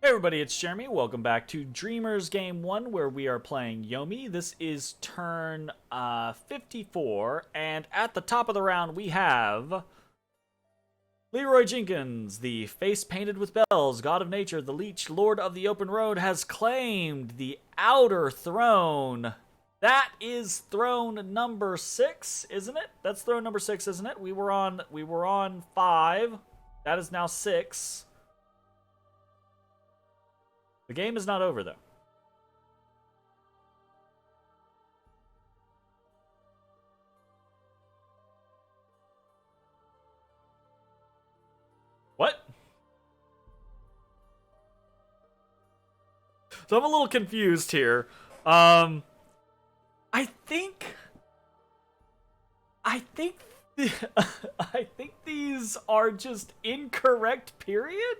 Hey everybody, it's Jeremy. Welcome back to Dreamers Game 1 where we are playing Yomi. This is turn 54, and at the top of the round we have Leroy Jenkins, the face painted with bells, god of nature, the leech, lord of the open road, has claimed the outer throne. That is throne number 6, isn't it? That's throne number 6, isn't it? We were on 5. That is now 6. The game is not over, though. What? So I'm a little confused here. I think... I think... I think these are just incorrect, period?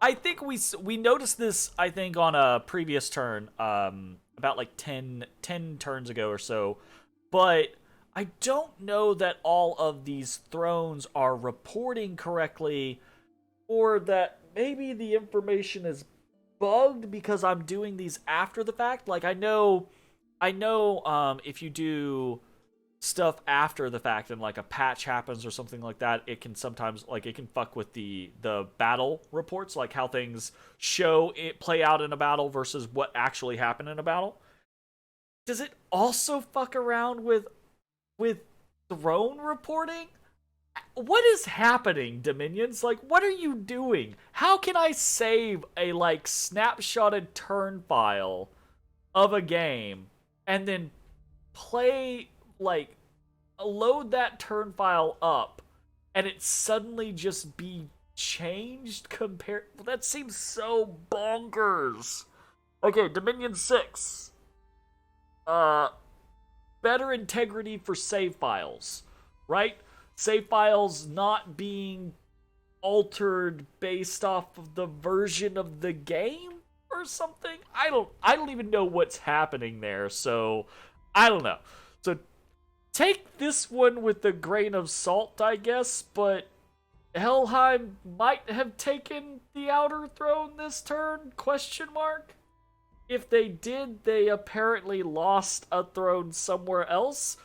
I think we noticed this, I think, on a previous turn, about like 10 turns ago or so, but I don't know that all of these thrones are reporting correctly, or that maybe the information is bugged because I'm doing these after the fact. Like, I know, if you do stuff after the fact and like a patch happens or something like that, it can sometimes, like, it can fuck with the battle reports, like how things show it play out in a battle versus what actually happened in a battle. Does it also fuck around with throne reporting? What is happening, Dominions? Like, what are you doing? How can I save a like snapshotted turn file of a game and then play, like, load that turn file up and it suddenly just be changed compared? That seems so bonkers. Okay, Dominion 6. Uh Better integrity for save files, right? Save files not being altered based off of the version of the game or something. I don't even know what's happening there, so I don't know. So take this one with a grain of salt, I guess, but Helheim might have taken the outer throne this turn? Question mark. If they did, they apparently lost a throne somewhere else.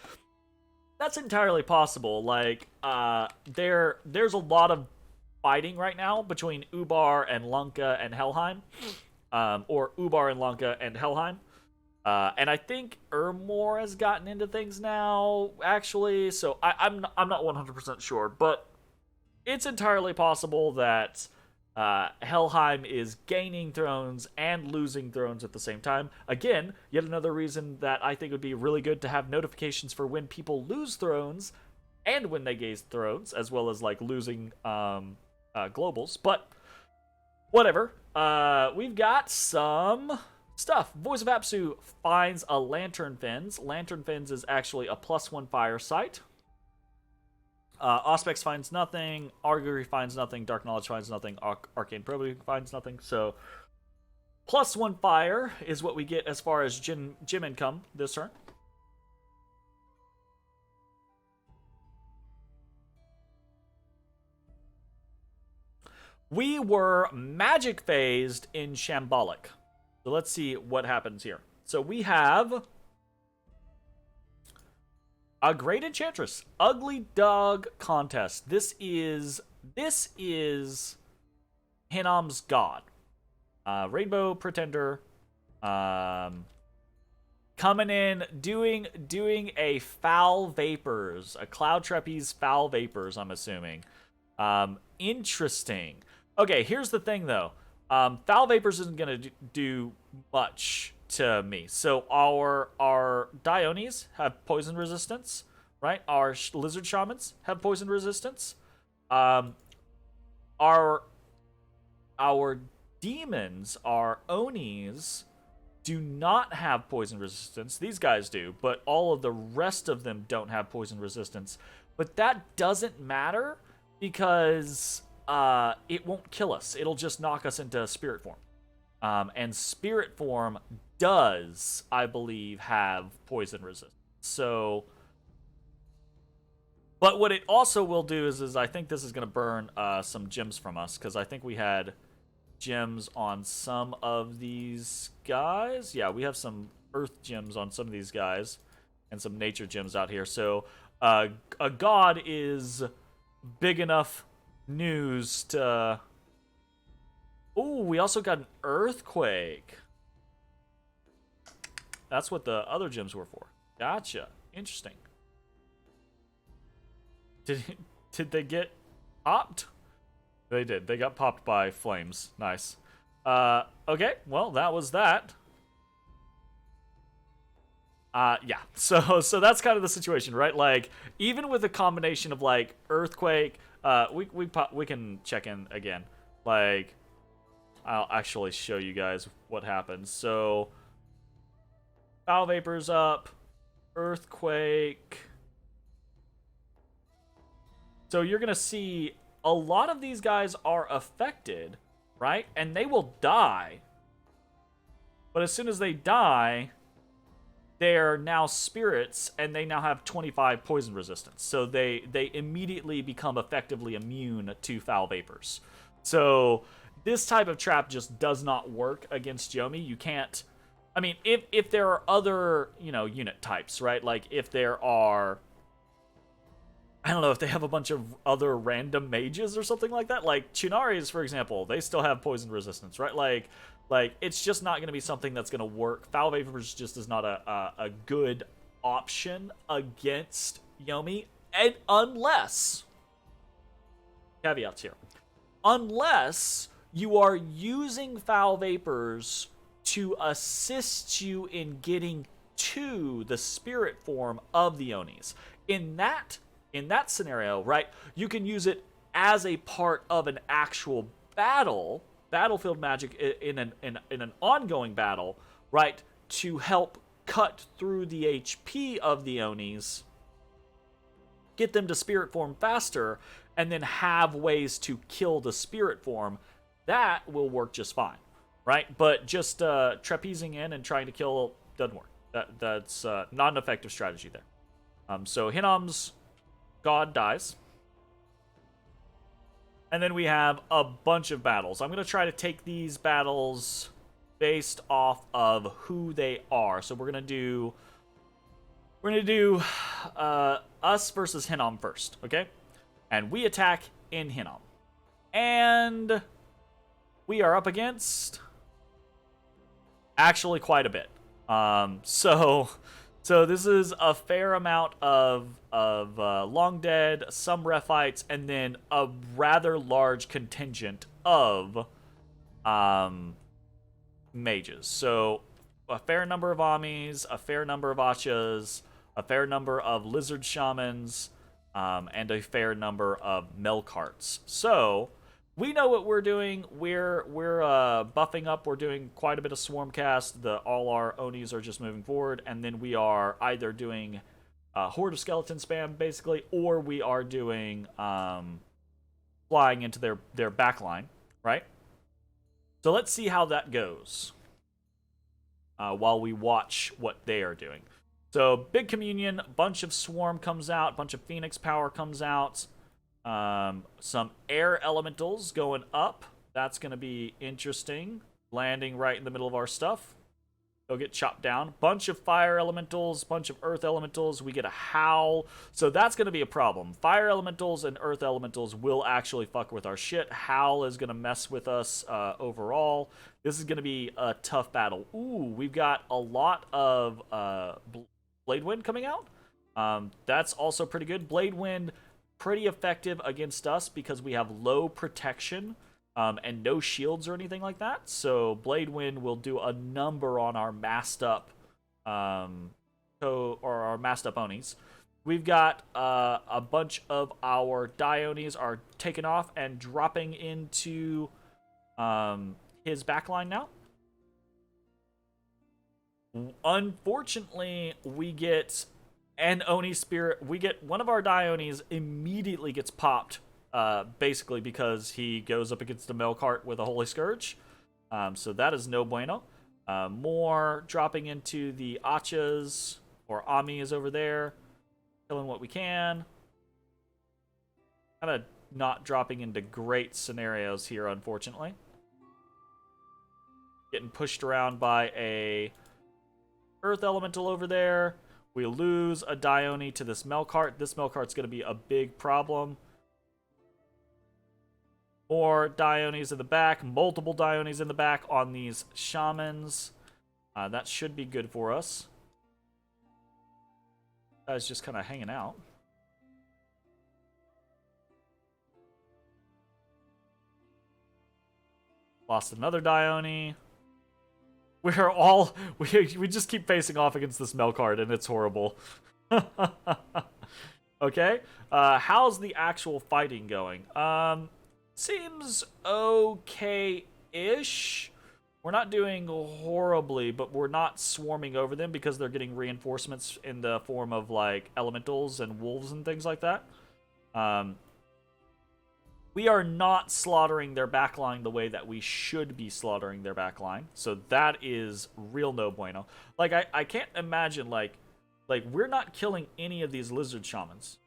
That's entirely possible. Like, there's a lot of fighting right now between Ubar and Lanka and Helheim, or Ubar and Lanka and Helheim. And I think Ermor has gotten into things now, actually. So I'm not 100% sure, but it's entirely possible that Helheim is gaining thrones and losing thrones at the same time. Again, yet another reason that I think would be really good to have notifications for when people lose thrones and when they gain thrones, as well as like losing globals. But whatever. We've got some stuff. Voice of Apsu finds a Lantern Fins. Lantern Fins is actually a +1 fire site. Auspex finds nothing. Augury finds nothing. Dark Knowledge finds nothing. Arcane Probing finds nothing. So, +1 fire is what we get as far as gym income this turn. We were magic phased in Shambolic. So let's see what happens here. So we have a Great Enchantress, Ugly Dog Contest. This is Hinam's god. Rainbow Pretender, coming in, doing a Foul Vapors, a Cloud Trapeze Foul Vapors, I'm assuming. Interesting. Okay, here's the thing though. Foul Vapors isn't gonna do much to me. So our Dionis have poison resistance, right? Our lizard shamans have poison resistance. Our demons, our Onis, do not have poison resistance. These guys do, but all of the rest of them don't have poison resistance. But that doesn't matter because it won't kill us. It'll just knock us into spirit form. And spirit form does, I believe, have poison resistance. So, but what it also will do is I think this is going to burn some gems from us, because I think we had gems on some of these guys. Yeah, we have some earth gems on some of these guys and some nature gems out here. So a god is big enough news to... Oh, we also got an earthquake. That's what the other gems were for. Gotcha. Interesting. Did they get popped? They did. They got popped by flames. Nice. Okay. Well, that was that. Yeah. So that's kind of the situation, right? Like, even with a combination of like earthquake, we can check in again. Like, I'll actually show you guys what happens. So, foul vapor's up, earthquake. So you're gonna see a lot of these guys are affected, right? And they will die. But as soon as they die, they're now spirits, and they now have 25 poison resistance. So they immediately become effectively immune to foul vapors. So this type of trap just does not work against Yomi. You can't... I mean, if there are other, unit types, right? Like, if there are... I don't know, if they have a bunch of other random mages or something like that. Like, Chunaris, for example, they still have poison resistance, right? Like it's just not going to be something that's going to work. Foul Vapors just is not a good option against Yomi. And unless... Caveats here. Unless you are using Foul Vapors to assist you in getting to the spirit form of the Onis. In that scenario, right, you can use it as a part of an actual battlefield magic in an ongoing battle, right, to help cut through the HP of the Onis, get them to spirit form faster, and then have ways to kill the spirit form. That will work just fine, right? But just trapezing in and trying to kill doesn't work. That's not an effective strategy there. So Hinam's god dies. And then we have a bunch of battles. I'm going to try to take these battles based off of who they are. So we're going to do us versus Hinam first, okay? And we attack in Hinam. And we are up against actually quite a bit. So this is a fair amount of long dead, some Rephites, and then a rather large contingent of mages. So a fair number of Amis, a fair number of Achas, a fair number of lizard shamans, and a fair number of Melkarts. So we know what we're doing. We're buffing up. We're doing quite a bit of Swarmcast. All our Onis are just moving forward, and then we are either doing Horde of Skeleton spam, basically, or we are doing flying into their backline, right? So let's see how that goes while we watch what they are doing. So Big Communion, bunch of Swarm comes out, bunch of Phoenix Power comes out. Some air elementals going up. That's going to be interesting. Landing right in the middle of our stuff. They'll get chopped down. Bunch of fire elementals, bunch of earth elementals. We get a howl. So that's going to be a problem. Fire elementals and earth elementals will actually fuck with our shit. Howl is going to mess with us overall. This is going to be a tough battle. Ooh, we've got a lot of Blade Wind coming out. That's also pretty good. Blade Wind, pretty effective against us because we have low protection and no shields or anything like that. So Blade Wind will do a number on our masked up our masked up Onis. We've got a bunch of our Dionis are taken off and dropping into his backline now. Unfortunately, we get an Oni Spirit. We get one of our Dionis immediately gets popped, basically because he goes up against a Melkart with a Holy Scourge. So that is no bueno. More dropping into the Achas, or Ami is over there, killing what we can. Kind of not dropping into great scenarios here, unfortunately. getting pushed around by a earth elemental over there. We lose a Dione to this Melkart. This Melkart's going to be a big problem. More Diones in the back. Multiple Diones in the back on these shamans. That should be good for us. Guy's just kind of hanging out. Lost another Dione. We're all... We just keep facing off against this Melkart, and it's horrible. Okay. How's the actual fighting going? Seems okay-ish. We're not doing horribly, but we're not swarming over them because they're getting reinforcements in the form of, like, elementals and wolves and things like that. We are not slaughtering their backline the way that we should be slaughtering their backline. So that is real no bueno. Like, I can't imagine, like we're not killing any of these lizard shamans.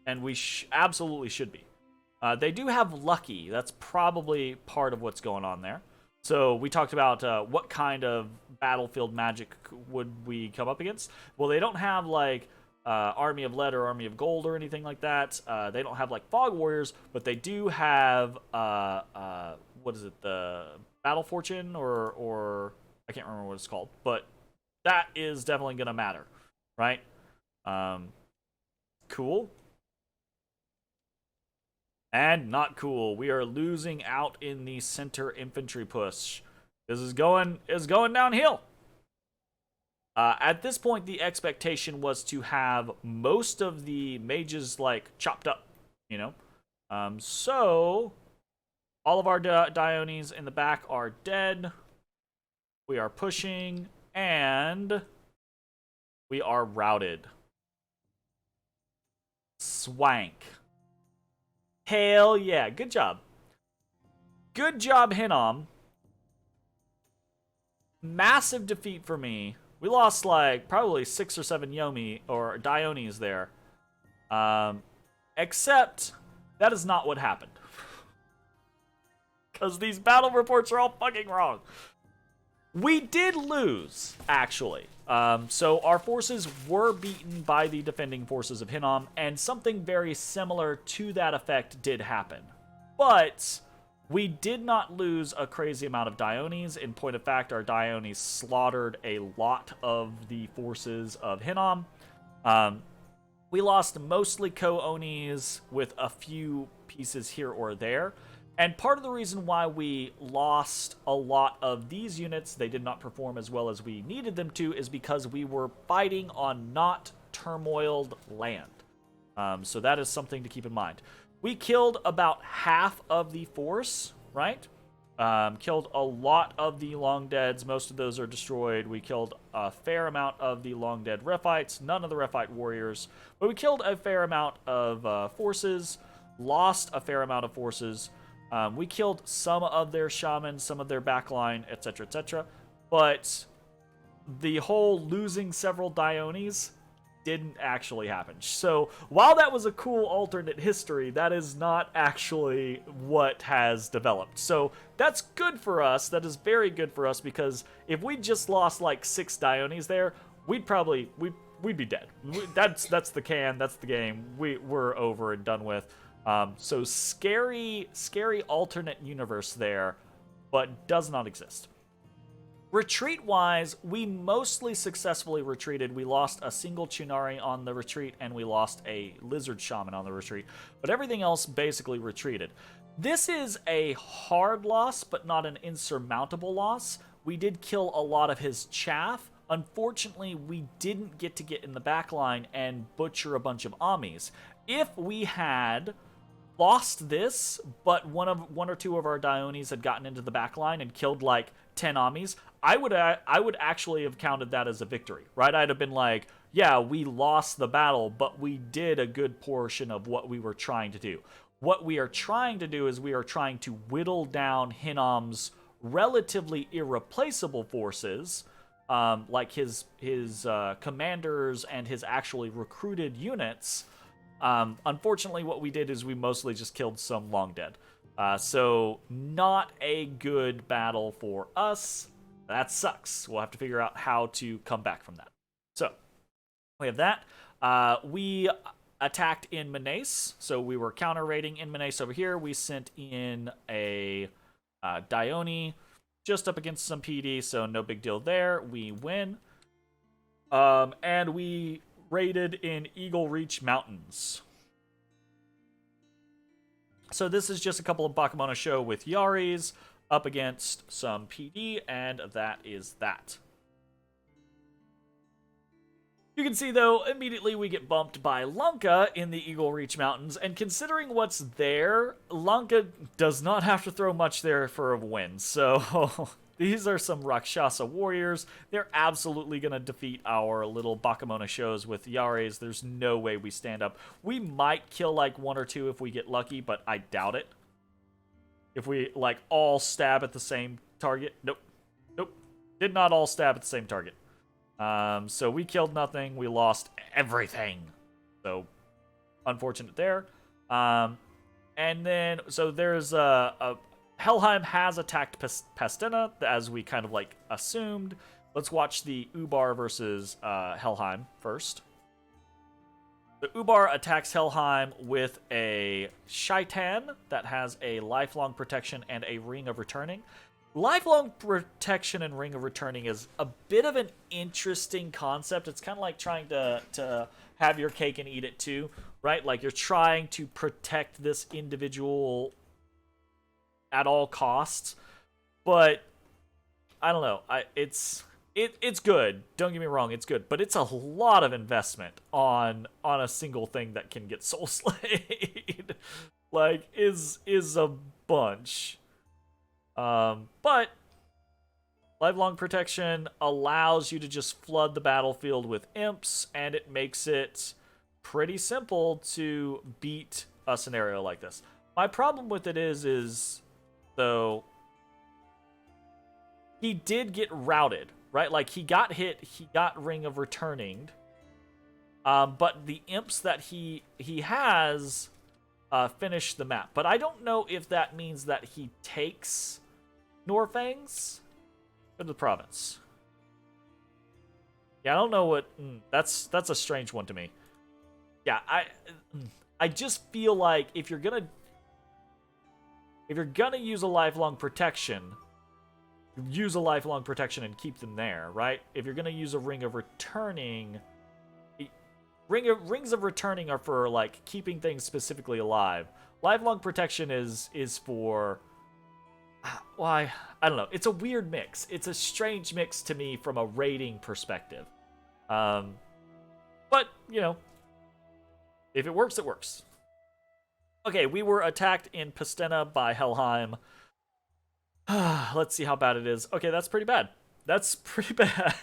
And we absolutely should be. They do have Lucky. That's probably part of what's going on there. So we talked about what kind of battlefield magic would we come up against. Well, they don't have, like, Army of Lead or Army of Gold or anything like that. They don't have, like, Fog Warriors, but they do have, what is it, the Battle Fortune or I can't remember what it's called. But that is definitely going to matter, right? Cool. And not cool. We are losing out in the center infantry push. This is going downhill. At this point, the expectation was to have most of the mages, like, chopped up, you know? So, all of our Diones in the back are dead. We are pushing, and we are routed. Swank. Hell yeah. Good job. Good job, Hinnom. Massive defeat for me. We lost, like, probably 6 or 7 Yomi or Diones there. Except that is not what happened. Because these battle reports are all fucking wrong. We did lose, actually. So our forces were beaten by the defending forces of Hinnom, and something very similar to that effect did happen. But we did not lose a crazy amount of Diones. In point of fact, our Diones slaughtered a lot of the forces of Hinnom. We lost mostly Co-Onis with a few pieces here or there. And part of the reason why we lost a lot of these units, they did not perform as well as we needed them to, is because we were fighting on not turmoiled land. So that is something to keep in mind. We killed about half of the force, right? Killed a lot of the Long Deads. Most of those are destroyed. We killed a fair amount of the Long Dead Rephites. None of the Rephite warriors. But we killed a fair amount of forces. Lost a fair amount of forces. We killed some of their shamans, some of their backline, etc., etc. But the whole losing several Diones didn't actually happen. So while that was a cool alternate history, that is not actually what has developed. So that's good for us. That is very good for us, because if we just lost like 6 Diones there, we'd be dead. That's the can. That's the game. We're over and done with. So scary alternate universe there, but does not exist. Retreat-wise, we mostly successfully retreated. We lost a single Chunari on the retreat, and we lost a Lizard Shaman on the retreat. But everything else basically retreated. This is a hard loss, but not an insurmountable loss. We did kill a lot of his chaff. Unfortunately, we didn't get in the back line and butcher a bunch of Amis. If we had lost this, but one or two of our Diones had gotten into the back line and killed like 10 Amis, I would actually have counted that as a victory, right? I'd have been like, yeah, we lost the battle, but we did a good portion of what we were trying to do. What we are trying to do is we are trying to whittle down Hinnom's relatively irreplaceable forces, like his commanders and his actually recruited units. Unfortunately, what we did is we mostly just killed some Long Dead. So not a good battle for us. That sucks. We'll have to figure out how to come back from that. So we have that. We attacked in Menace, so we were counter raiding in Menace over here. We sent in a Dione just up against some PD, so no big deal there. We win. And we raided in Eagle Reach Mountains. So this is just a couple of Bakemono show with Yaris up against some PD, and that is that. You can see, though, immediately we get bumped by Lanka in the Eagle Reach Mountains, and considering what's there, Lanka does not have to throw much there for a win, so these are some Rakshasa warriors. They're absolutely going to defeat our little Bakemono shows with Yares. There's no way we stand up. We might kill, like, one or two if we get lucky, but I doubt it. If we, like, all stab at the same target. Nope. Nope. Did not all stab at the same target. So we killed nothing. We lost everything. So, unfortunate there. And then, so there's Helheim has attacked Pastina, as we kind of, like, assumed. Let's watch the Ubar versus Helheim first. The Ubar attacks Helheim with a Shaitan that has a lifelong protection and a Ring of Returning. Lifelong protection and Ring of Returning is a bit of an interesting concept. It's kind of like trying to have your cake and eat it too, right? Like, you're trying to protect this individual at all costs. But I don't know. It's good. Don't get me wrong, it's good, but it's a lot of investment on a single thing that can get soul slayed. Like, is a bunch. But lifelong protection allows you to just flood the battlefield with imps, and it makes it pretty simple to beat a scenario like this. My problem with it is though, he did get routed, right? Like, he got hit, he got Ring of Returning, but the imps that he has finish the map. But I don't know if that means that he takes Norfangs. Go to the province. Yeah, I don't know what... that's a strange one to me. Yeah, I just feel like if you're gonna use a lifelong protection, use a lifelong protection and keep them there, right? If you're gonna use a Ring of Returning... Rings of Returning are for, like, keeping things specifically alive. Lifelong protection is for... Why? I don't know. It's a weird mix. It's a strange mix to me from a rating perspective. But, you know, if it works, it works. Okay, we were attacked in Pastina by Helheim. Let's see how bad it is. Okay, that's pretty bad. That's pretty bad.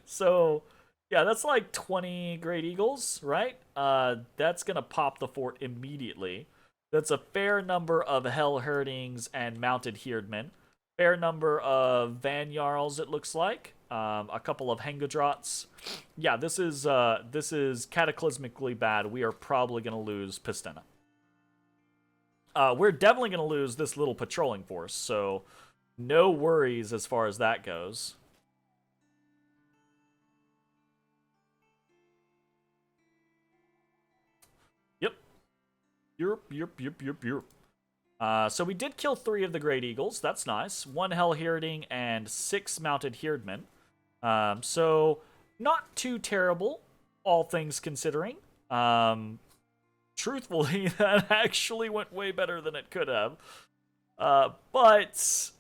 So... yeah, that's like 20 Great Eagles, right? That's gonna pop the fort immediately. That's a fair number of Hell Herdings and Mounted Herdmen. Fair number of Van Jarls, it looks like. A couple of Hengadrots. Yeah, this is cataclysmically bad. We are probably gonna lose Pastina. We're definitely gonna lose this little patrolling force, so no worries as far as that goes. Yep. So we did kill 3 of the Great Eagles. That's nice. 1 Hell Herding and 6 Mounted Herdmen. So not too terrible, all things considering. Truthfully, that actually went way better than it could have. But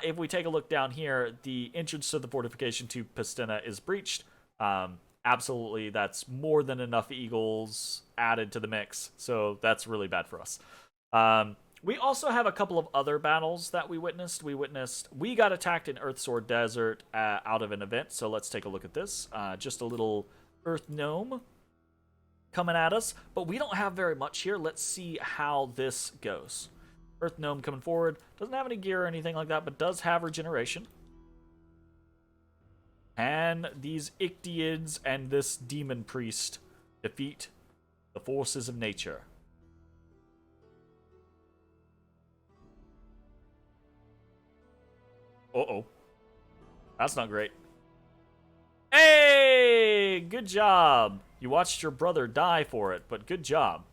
if we take a look down here, the entrance to the fortification to Pastina is breached. Absolutely, that's more than enough Eagles added to the mix, so that's really bad for us. We also have a couple of other battles that we witnessed. We got attacked in Earthsword Desert out of an event, so let's take a look at this. Just a little Earth Gnome coming at us, but we don't have very much here. Let's see how this goes. Earth Gnome coming forward. Doesn't have any gear or anything like that, but does have regeneration. And these Ictiids and this Demon Priest defeat the forces of nature. Uh-oh. That's not great. Hey! Good job. You watched your brother die for it, but good job.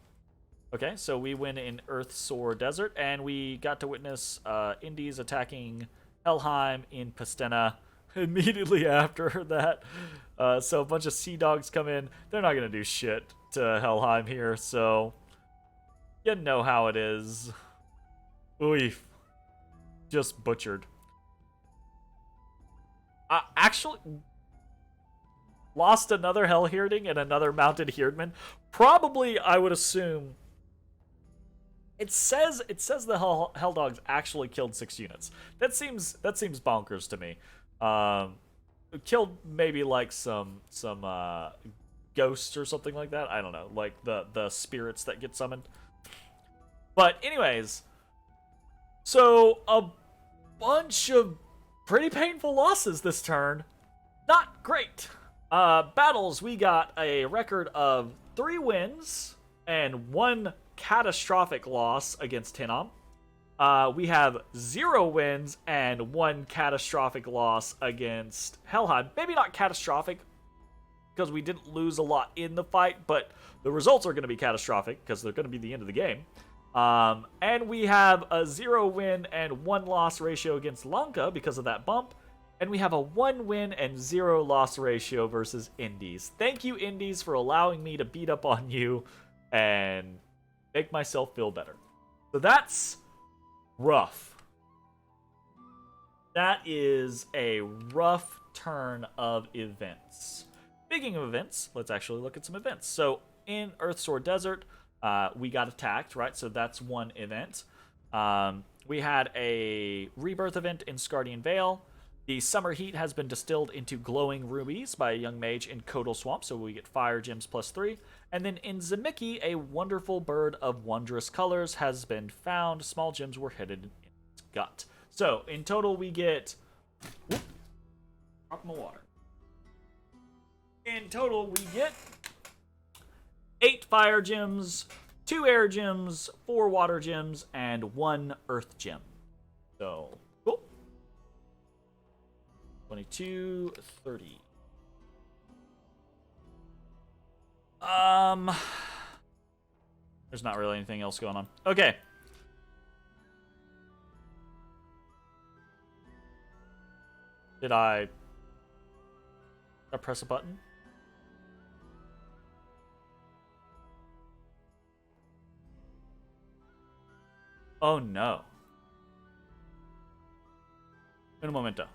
Okay, so we win in Earthsore Desert, and we got to witness Indies attacking Helheim in Pastena immediately after that. So a bunch of sea dogs come in. They're not going to do shit to Helheim here, so you know how it is. Oof. Just butchered. Actually, lost another Hell Heirding and another Mounted Heirdman. Probably, I would assume. It says the Hell Dogs actually killed 6 units. That seems bonkers to me. Killed maybe like some ghosts or something like that. I don't know, like the spirits that get summoned. But anyways, so a bunch of pretty painful losses this turn. Not great. Battles, we got a record of 3 wins and 1 catastrophic loss against Hinnom. We have 0 wins and 1 catastrophic loss against Helheim. Maybe not catastrophic, because we didn't lose a lot in the fight, but the results are going to be catastrophic, because they're going to be the end of the game. And we have a 0 win and 1 loss ratio against Lanka because of that bump. And we have a 1 win and 0 loss ratio versus Indies. Thank you, Indies, for allowing me to beat up on you and make myself feel better. So that's rough. That is a rough turn of events. Speaking of events, let's actually look at some events. So in Earthsore Desert, we got attacked, right? So that's 1 event. We had a rebirth event in Scardian Vale. The Summer Heat has been distilled into glowing rubies by a young mage in Kodal Swamp, so we get fire gems +3. And then in Zemiki, a wonderful bird of wondrous colors has been found. Small gems were hidden in its gut. So in total, we get... Whoop, drop my water. In total, we get 8 fire gems, 2 air gems, 4 water gems, and 1 earth gem. So, cool. 22, 30. There's not really anything else going on. Okay. Did I press a button? Oh no. Un momento.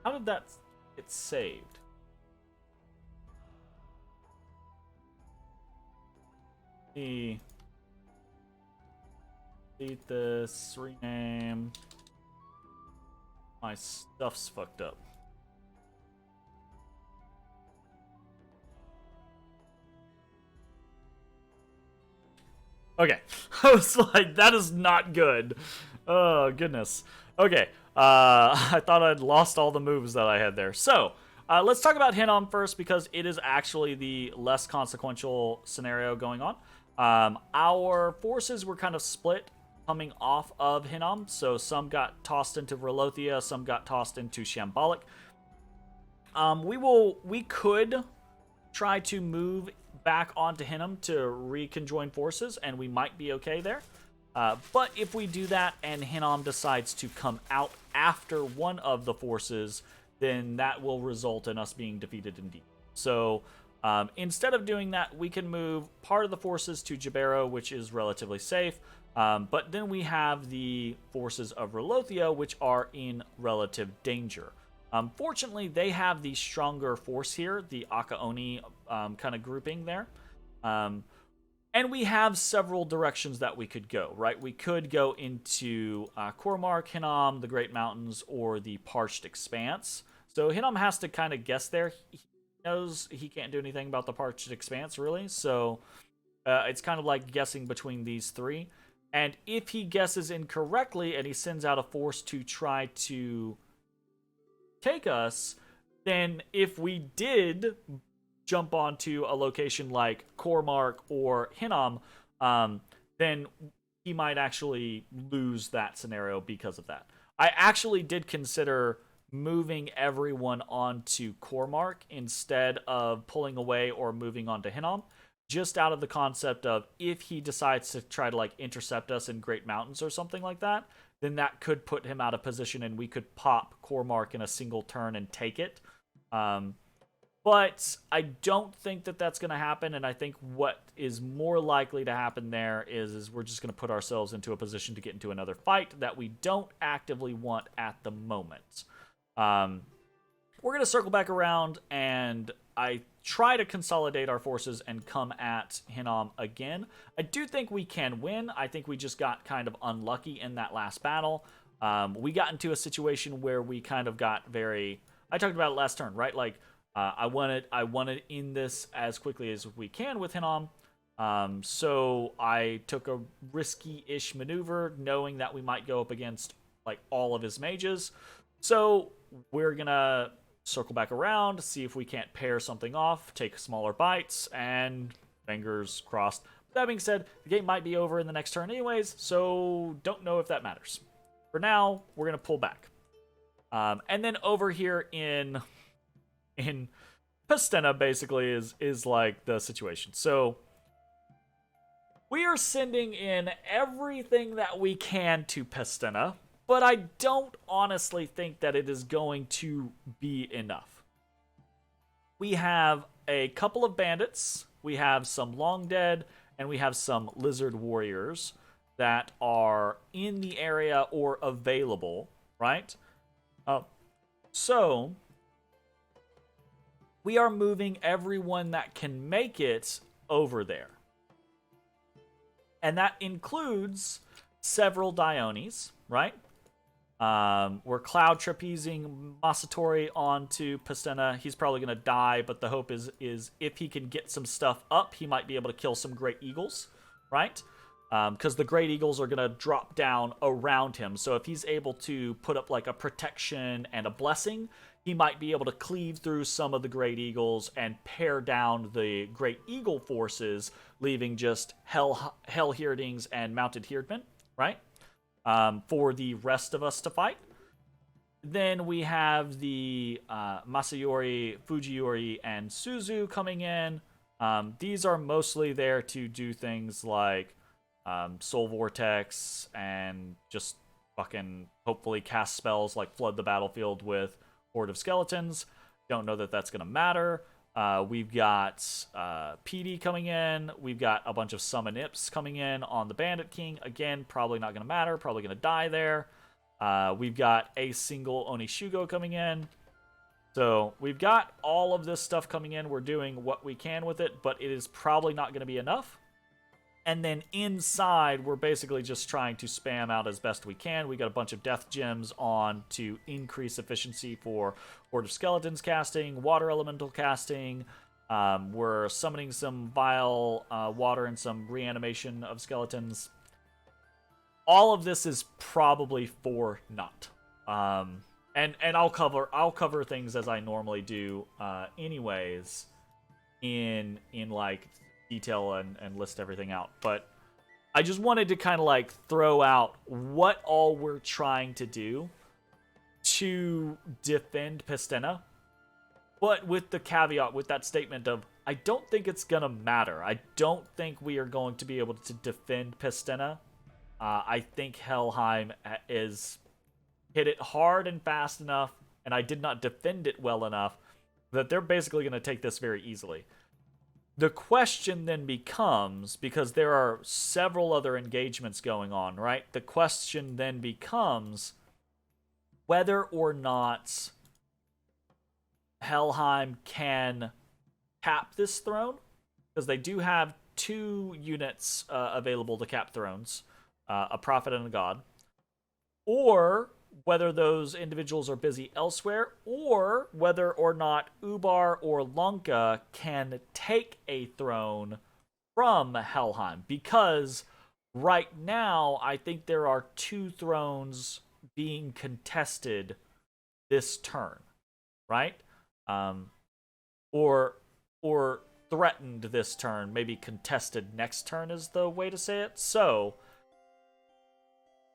How did that get saved? Delete this, rename. My stuff's fucked up. Okay. I was like, that is not good. Oh, goodness. Okay. I thought I'd lost all the moves that I had there. So, let's talk about Hinnom first, because it is actually the less consequential scenario going on. Our forces were kind of split coming off of Hinnom. So some got tossed into Velothia, some got tossed into Shambolic. We could try to move back onto Hinnom to reconjoin forces, and we might be okay there. But if we do that and Hinnom decides to come out after one of the forces, then that will result in us being defeated indeed. So instead of doing that, we can move part of the forces to Jabero, which is relatively safe. But then we have the forces of Relothia, which are in relative danger. Fortunately, they have the stronger force here, the Akaoni kind of grouping there. And we have several directions that we could go, right? We could go into Cormark, Hinnom, the Great Mountains, or the Parched Expanse. So Hinnom has to kind of guess there. He knows he can't do anything about the Parched Expanse, really. So it's kind of like guessing between these 3. And if he guesses incorrectly and he sends out a force to try to take us, then if we did jump onto a location like Cormark or Hinnom, then he might actually lose that scenario because of that. I actually did consider moving everyone onto Cormark instead of pulling away or moving on to Hinnom, just out of the concept of if he decides to try to like intercept us in Great Mountains or something like that, then that could put him out of position and we could pop Cormark in a single turn and take it. But I don't think that that's going to happen, and I think what is more likely to happen there is we're just going to put ourselves into a position to get into another fight that we don't actively want at the moment. We're going to circle back around, and I try to consolidate our forces and come at Hinnom again. I do think we can win. I think we just got kind of unlucky in that last battle. We got into a situation where we kind of got very... I talked about it last turn, right? Like, I wanted in this as quickly as we can with Hinnom. So I took a risky-ish maneuver, knowing that we might go up against like all of his mages. So we're gonna circle back around, see if we can't pair something off, take smaller bites, and fingers crossed. That being said, the game might be over in the next turn anyways, so don't know if that matters. For now, we're gonna pull back. And then over here in Pastena basically is like the situation. So we are sending in everything that we can to Pastena, but I don't honestly think that it is going to be enough. We have a couple of bandits, we have some long dead, and we have some lizard warriors that are in the area or available, right? So we are moving everyone that can make it over there. And that includes several Dionis, right? We're cloud trapezing Masatori onto Pastena. He's probably going to die, but the hope is if he can get some stuff up, he might be able to kill some Great Eagles, right? Because the Great Eagles are going to drop down around him. So if he's able to put up like a protection and a blessing, he might be able to cleave through some of the Great Eagles and pare down the Great Eagle forces, leaving just Hell Heirdings and Mounted Heirdmen, right? For the rest of us to fight. Then we have the Masayori, Fujiori, and Suzu coming in. These are mostly there to do things like Soul Vortex and just fucking hopefully cast spells like flood the battlefield with Horde of Skeletons. Don't know that that's going to matter. We've got PD coming in. We've got a bunch of Summon Ips coming in on the Bandit King. Again, probably not going to matter. Probably going to die there. We've got a single Onishugo coming in. So we've got all of this stuff coming in. We're doing what we can with it, but it is probably not going to be enough. And then inside, we're basically just trying to spam out as best we can. We got a bunch of death gems on to increase efficiency for Horde of Skeletons casting, Water Elemental casting. We're summoning some Vile Water and some reanimation of skeletons. All of this is probably for naught. And I'll cover things as I normally do, anyways, in like detail and list everything out. But I just wanted to kind of like throw out what all we're trying to do to defend Pastena, but with the caveat, with that statement of I don't think it's gonna matter. I don't think we are going to be able to defend Pastena. I think Helheim is hit it hard and fast enough, and I did not defend it well enough that they're basically going to take this very easily. The question then becomes, because there are several other engagements going on, right? The question then becomes whether or not Helheim can cap this throne, because they do have 2 units available to cap thrones, a prophet and a god, or whether those individuals are busy elsewhere, or whether or not Ubar or Lanka can take a throne from Helheim. Because right now, I think there are 2 thrones being contested this turn, right? Or threatened this turn. Maybe contested next turn is the way to say it. So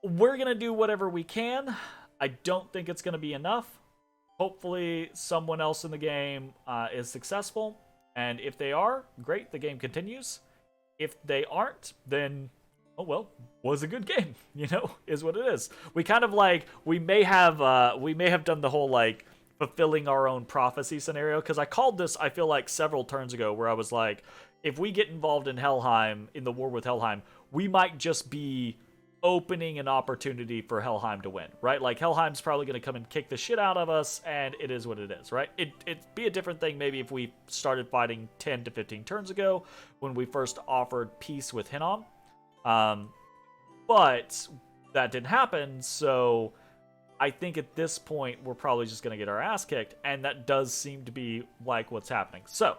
we're gonna do whatever we can. I don't think it's gonna be enough. Hopefully, someone else in the game is successful, and if they are, great. The game continues. If they aren't, then oh well, was a good game. You know, is what it is. We kind of like we may have done the whole like fulfilling our own prophecy scenario, because I called this, I feel like, several turns ago, where I was like, if we get involved in Helheim, in the war with Helheim, we might just be opening an opportunity for Helheim to win, right? Like, Helheim's probably going to come and kick the shit out of us, and it is what it is, right? It'd be a different thing maybe if we started fighting 10 to 15 turns ago, when we first offered peace with Hinnom. But that didn't happen, so I think at this point, we're probably just going to get our ass kicked, and that does seem to be like what's happening. So,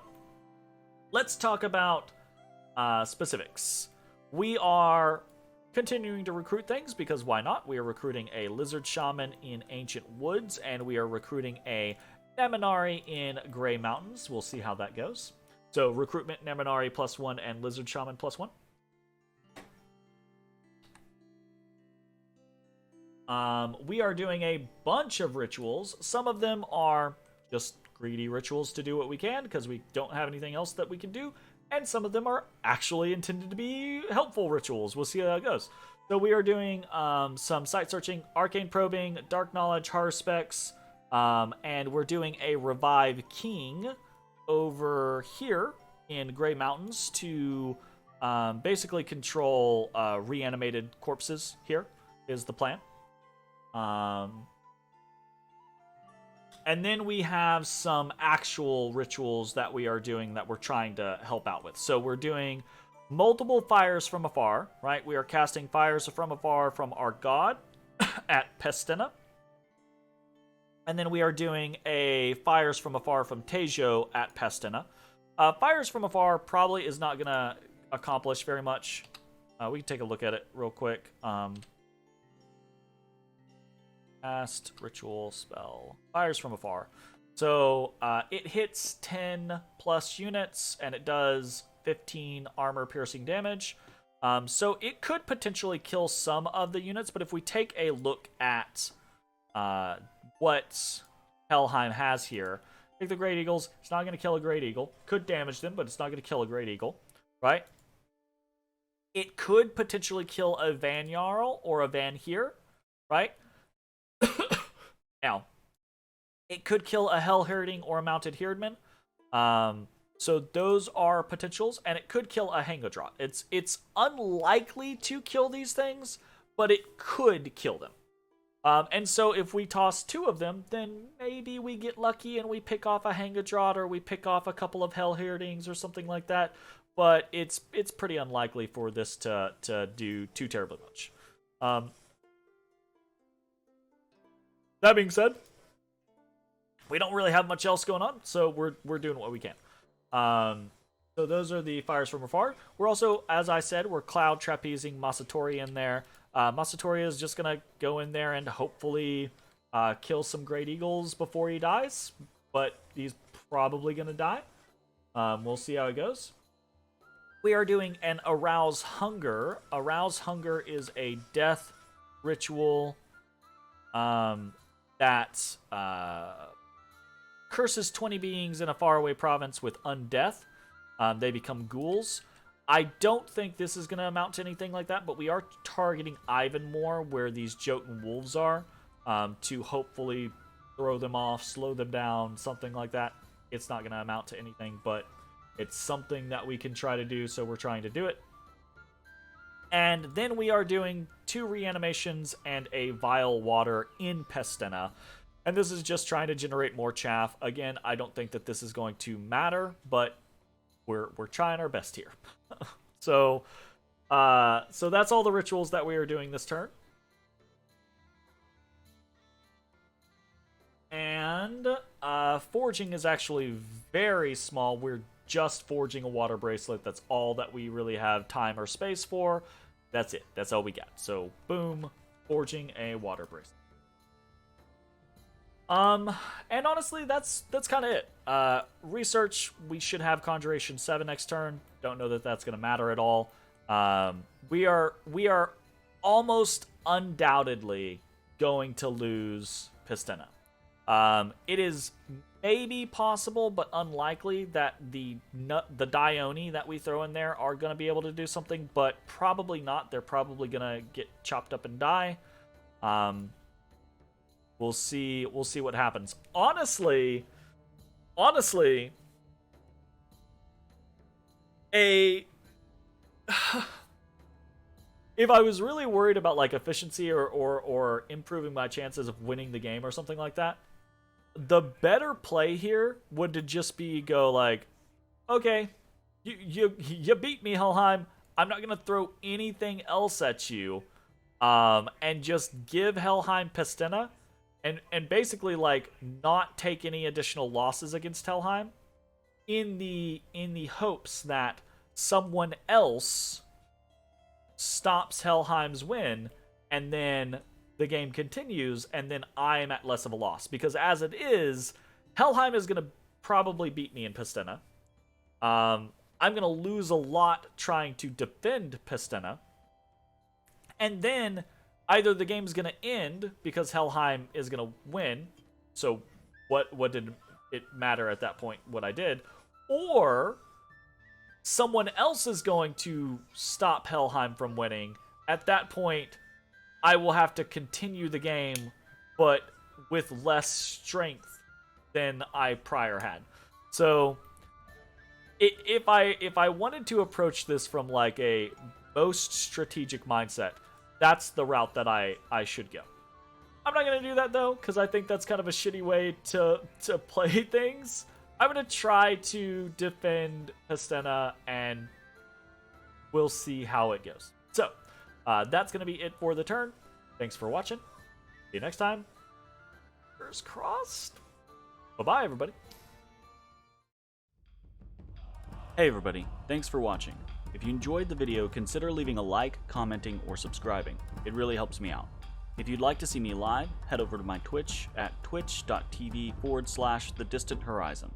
let's talk about specifics. We are continuing to recruit things, because why not? We are recruiting a lizard shaman in Ancient Woods, and we are recruiting a Neminari in Gray Mountains. We'll see how that goes. So, recruitment Neminari +1 and lizard shaman +1. We are doing a bunch of rituals. Some of them are just greedy rituals to do what we can, because we don't have anything else that we can do. And some of them are actually intended to be helpful rituals. We'll see how that goes. So we are doing some site searching, arcane probing, dark knowledge, horror specs, and we're doing a revive king over here in Gray Mountains to basically control reanimated corpses. Here is the plan. And then we have some actual rituals that we are doing that we're trying to help out with. So we're doing multiple fires from afar, right? We are casting fires from afar from our god at Pestina. And then we are doing a fires from afar from Tejo at Pestina. Fires from afar probably is not going to accomplish very much. We can take a look at it real quick. Cast ritual spell. Fires from afar. So it hits 10 plus units, and it does 15 armor piercing damage. So it could potentially kill some of the units, but if we take a look at what Helheim has here, take the Great Eagles. It's not going to kill a Great Eagle. Could damage them, but it's not going to kill a Great Eagle, right? It could potentially kill a Van Jarl or a Van Heer, right? Now, it could kill a Hell Herding or a Mounted Herdman. So those are potentials, and it could kill a Hangodrot. It's unlikely to kill these things, but it could kill them. And so if we toss two of them, then maybe we get lucky and we pick off a Hangodrot, or we pick off a couple of Hell Herdings or something like that. But it's pretty unlikely for this to do too terribly much. That being said, we don't really have much else going on, so we're doing what we can. So those are the fires from afar. We're also, as I said, we're cloud trapezing Masatori in there. Masatori is just gonna go in there and hopefully kill some Great Eagles before he dies, but he's probably gonna die. We'll see how it goes. We are doing an Arouse Hunger. Arouse Hunger is a death ritual that curses 20 beings in a faraway province with undeath. They become ghouls. I don't think this is going to amount to anything like that, but we are targeting Ivanmore, where these Jotun wolves are, to hopefully throw them off, slow them down, something like that. It's not going to amount to anything, but it's something that we can try to do, so we're trying to do it. And then we are doing 2 reanimations and a Vile Water in Pestina. And this is just trying to generate more chaff. Again, I don't think that this is going to matter, but we're trying our best here. So that's all the rituals that we are doing this turn. And forging is actually very small. We're just forging a water bracelet. That's all that we really have time or space for. That's it. That's all we got. So, boom, forging a water bracelet. And honestly, that's kind of it. Research, we should have Conjuration 7 next turn. Don't know that that's going to matter at all. We are almost undoubtedly going to lose Pistina. It is maybe possible, but unlikely that the Dione that we throw in there are going to be able to do something, but probably not. They're probably going to get chopped up and die. We'll see what happens. Honestly, if I was really worried about like efficiency or improving my chances of winning the game or something like that, the better play here would to just be go like, okay, you beat me, Helheim. I'm not gonna throw anything else at you, and just give Helheim Pistina, and basically like not take any additional losses against Helheim, in the hopes that someone else stops Helheim's win, and then the game continues, and then I'm at less of a loss. Because as it is, Helheim is going to probably beat me in Pistina. I'm going to lose a lot trying to defend Pistina. And then either the game's going to end because Helheim is going to win. So what did it matter at that point what I did? Or someone else is going to stop Helheim from winning. At that point, I will have to continue the game, but with less strength than I prior had. So, if I wanted to approach this from like a most strategic mindset, that's the route that I should go. I'm not going to do that though, because I think that's kind of a shitty way to play things. I'm going to try to defend Pistina, and we'll see how it goes. So, that's going to be it for the turn. Thanks for watching. See you next time. Fingers crossed. Bye-bye, everybody. Hey everybody, thanks for watching. If you enjoyed the video, consider leaving a like, commenting, or subscribing. It really helps me out. If you'd like to see me live, head over to my Twitch at twitch.tv/thedistanthorizon.